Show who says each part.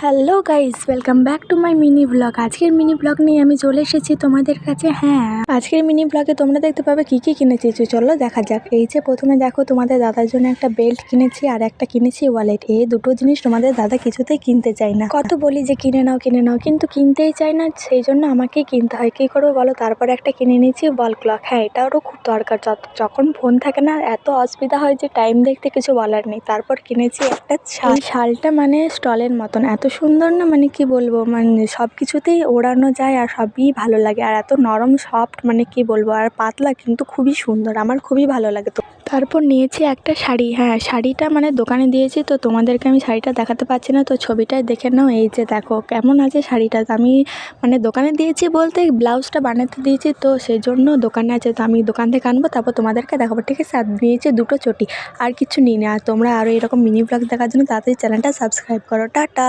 Speaker 1: Hello guys, welcome back to my mini blog. আজকের mini blog নিয়ে আমি চলে এসেছি তোমাদের কাছে। আজকের মিনি ব্লগে তোমরা দেখতে পাবে কি কি কিনেছি। চলো দেখা যাক। এই যে প্রথমে দেখো, তোমাদের দাদার জন্য একটা বেল্ট কিনেছি আর একটা কিনেছি ওয়ালেট। এই দুটো জিনিস তোমাদের দাদা কিছুতেই কিনতে চায় না। কত বলি যে কিনে নাও, কিন্তু কিনতেই চায় না। সেই জন্য আমাকেই কিনতে হয়। কি করবো বলো? তারপর একটা কিনে নিয়েছি ওয়াল ক্লক। এটারও খুব দরকার। যখন ফোন থাকে না, এত অসুবিধা হয় যে টাইম দেখতে কিছু বলার নেই। তারপর কিনেছি একটা শাল। এই শালটা মানে স্টলের মতন, এত সুন্দর না, মানে কি বলবো, মানে সব কিছুতেই ওড়ানো যায় আর সবই ভালো লাগে। আর এত নরম সফট, মানে কি বলবো, আর পাতলা, কিন্তু খুবই সুন্দর, আমার খুবই ভালো লাগে। তো তারপর নিয়েছি একটা শাড়ি। শাড়িটা মানে দোকানে দিয়েছি, তো তোমাদেরকে আমি শাড়িটা দেখাতে পারছি না, তো ছবিটাই দেখে নাও। এই যে দেখো কেমন আছে শাড়িটা। আমি মানে দোকানে দিয়েছি বলতে ব্লাউজটা বানাতে দিয়েছি, তো সেই জন্য দোকানে আছে। তো আমি দোকান থেকে আনবো, তারপর তোমাদেরকে দেখাবো, ঠিক আছে। আর নিয়েছি দুটো চটি, আর কিছু নিই না। আর তোমরা আরও এরকম মিনি ব্লগ দেখার জন্য তাড়াতাড়ি চ্যানেলটা সাবস্ক্রাইব করো। টাটা।